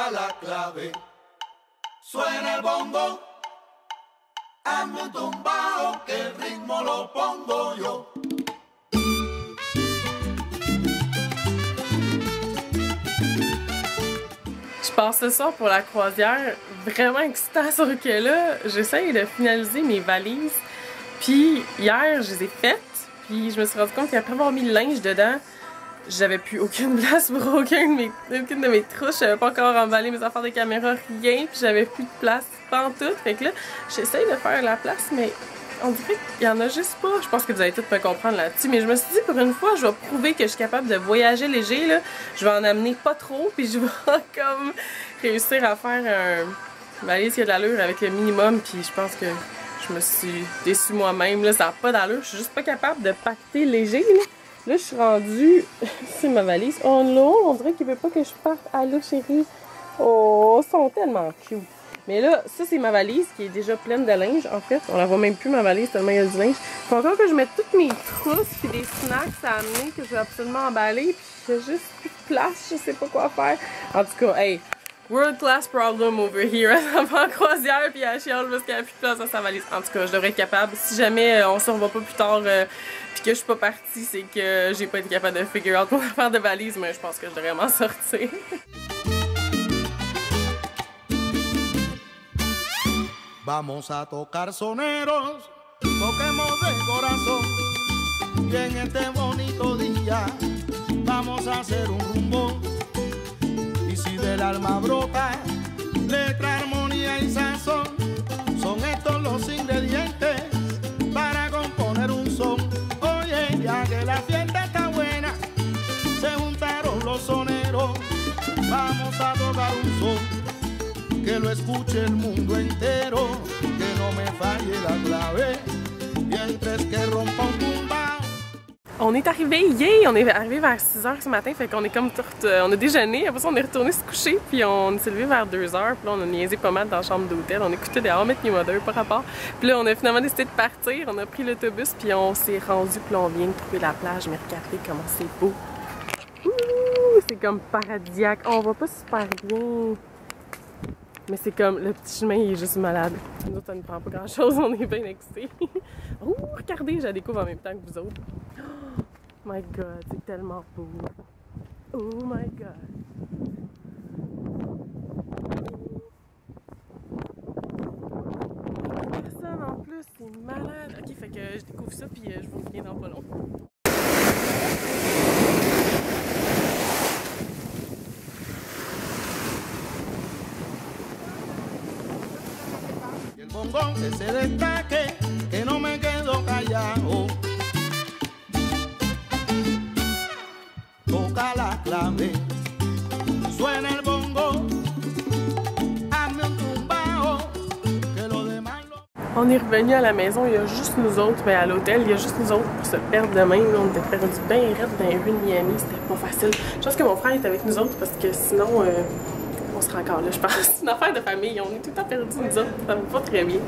toca la clave. Suena el bongo, hazme un tumbao que el ritmo lo pongo yo. Je pars ce soir pour la croisière, vraiment excitée à ce que-là. J'essaye de finaliser mes valises. Puis hier, je les ai faites. Puis je me suis rendu compte qu'après avoir mis le linge dedans, j'avais plus aucune place pour aucune de mes trouches. J'avais pas encore emballé mes affaires de caméra, rien. Puis j'avais plus de place pantoute. Fait que là, j'essaye de faire la place, mais on dirait qu'il y en a juste pas. Je pense que vous allez tous me comprendre là-dessus. Mais je me suis dit, pour une fois, je vais prouver que je suis capable de voyager léger, là. Je vais en amener pas trop, puis je vais comme réussir à faire une valise qui a de l'allure avec le minimum. Puis je pense que je me suis déçue moi-même, là. Ça n'a pas d'allure. Je suis juste pas capable de pacter léger, là. Là, je suis rendue... c'est ma valise. Oh non, on dirait qu'il veut pas que je parte. Allô, chérie. Oh, ils sont tellement cute. Mais là, ça, c'est ma valise qui est déjà pleine de linge, en fait. On la voit même plus, ma valise, tellement il y a du linge. Il faut encore que je mette toutes mes trousses puis des snacks à amener que je vais absolument emballer. Puis j'ai juste plus de place, je sais pas quoi faire. En tout cas, hey, world class problem over here. Elle va en croisière puis elle chiale parce qu'elle a plus de place dans sa valise. En tout cas, je devrais être capable. Si jamais on se revoit pas plus tard puis que je suis pas partie, c'est que j'ai pas été capable de figure out mon affaire de valise. Mais je pense que je devrais m'en sortir. Vamos a tocar soneros, toquemos de corazón. Y en este bonito día vamos a hacer un rumbo. Y si del alma brota letra, armonía y sazón, son estos los ingredientes para componer un son. Oye, ya que la fiesta está buena, se juntaron los soneros. Vamos a tocar un son que lo escuche el mundo entero, que no me falle la clave, mientras que rompa un tumbao. On est arrivé, yay! On est arrivé vers 6h ce matin, fait qu'on est comme on a déjeuné, après ça on est retourné se coucher, puis on s'est levé vers 2h, puis là on a niaisé pas mal dans la chambre d'hôtel, on écoutait des How I Met Your Mother par rapport, puis là on a finalement décidé de partir, on a pris l'autobus, puis on s'est rendu, puis là on vient de trouver la plage, mais regardez comment c'est beau! Ouh! C'est comme paradisiaque, on va pas super bien! Mais c'est comme, le petit chemin, il est juste malade. Nous autres, ça ne prend pas grand-chose, on est bien excités. Oh, regardez, je la découvre en même temps que vous autres. Oh my God, c'est tellement beau. Oh my God. Personne en plus, c'est malade. Ok, fait que je découvre ça, puis je vous reviens dans pas long. Bongo que se destaque, que no me quedo callado. Toca la clave, suena el bongo, hazme un tumbao, que lo demás lo... On est revenu à la maison, il y a juste nous autres, mais à l'hôtel, il y a juste nous autres pour se perdre de même. On était perdus bien raide dans les rues de Miami, c'était pas facile. Je pense que mon frère est avec nous autres parce que sinon... on sera encore là, je pense. C'est une affaire de famille, on est tout le temps perdus, nous autres, ça va pas très bien.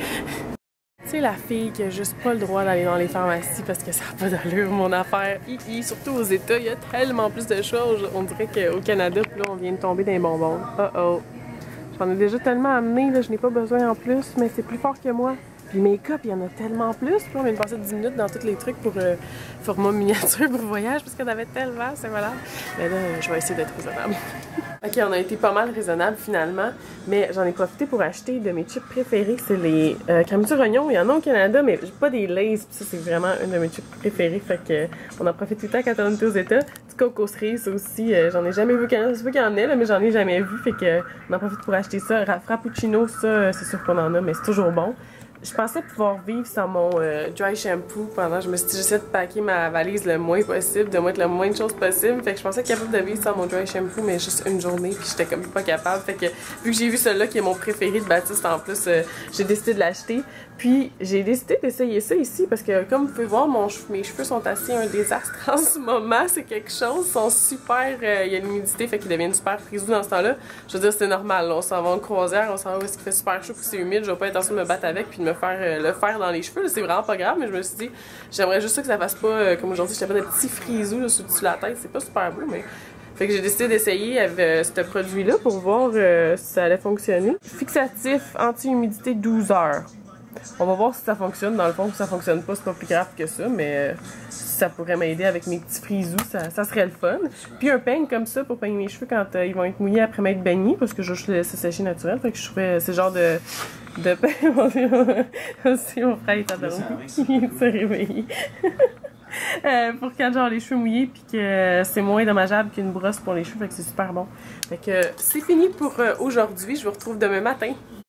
Tu sais, la fille qui a juste pas le droit d'aller dans les pharmacies parce que ça n'a pas d'allure, mon affaire. Surtout aux États, il y a tellement plus de choses. On dirait qu'au Canada, puis là, on vient de tomber dans les bonbons. Oh! J'en ai déjà tellement amené, là, je n'ai pas besoin en plus, mais c'est plus fort que moi. Puis make-up, il y en a tellement plus. Puis on vient de passer 10 minutes dans tous les trucs pour format miniature pour voyage parce qu'on avait tellement, c'est malade. Mais là, je vais essayer d'être raisonnable. Ok, on a été pas mal raisonnable finalement, mais j'en ai profité pour acheter de mes chips préférés. C'est les crèmes oignon. Il y en a au Canada, mais pas des Lay's. Puis ça, c'est vraiment une de mes chips préférées. Fait que on en profite tout le temps quand on était aux États. Du Coco Cerise aussi, j'en ai jamais vu au Canada. Je sais pas qu'il y en a, là, mais j'en ai jamais vu. Fait que on en profite pour acheter ça. Frappuccino, ça, c'est sûr qu'on en a, mais c'est toujours bon. Je pensais pouvoir vivre sans mon dry shampoo pendant. Je me suis dit, j'essaie de packer ma valise le moins possible, de mettre le moins de choses possible. Fait que je pensais être capable de vivre sans mon dry shampoo, mais juste une journée, puis j'étais comme pas capable. Fait que vu que j'ai vu celui-là qui est mon préféré de Baptiste en plus, j'ai décidé de l'acheter. Puis j'ai décidé d'essayer ça ici parce que comme vous pouvez voir, mes cheveux sont assez un désastre en ce moment. C'est quelque chose, ils sont super, il y a l'humidité, fait qu'ils deviennent super frisous dans ce temps-là. Je veux dire, c'est normal, là, on s'en va en croisière, on s'en va où est-ce qu'il fait super chaud, puis c'est humide, je vais pas être en train de me battre avec puis de me faire le fer dans les cheveux. C'est vraiment pas grave, mais je me suis dit, j'aimerais juste ça que ça fasse pas, comme aujourd'hui, j'étais pas de petits frisous là, sur-dessus de la tête. C'est pas super beau, mais Fait que j'ai décidé d'essayer avec ce produit-là pour voir si ça allait fonctionner. Fixatif anti-humidité 12 heures. On va voir si ça fonctionne. Dans le fond, si ça fonctionne pas, c'est pas plus grave que ça, mais si ça pourrait m'aider avec mes petits frisous, ça serait le fun. Puis un peigne comme ça pour peigner mes cheveux quand ils vont être mouillés après m'être baignés, parce que je vais juste les laisser sécher naturel. Fait que je trouvais ce genre de peigne. Aussi, mon frère est adoré. Il s'est réveillé. Pour quand genre les cheveux mouillés puis que c'est moins dommageable qu'une brosse pour les cheveux, fait que c'est super bon. Fait que c'est fini pour aujourd'hui, je vous retrouve demain matin.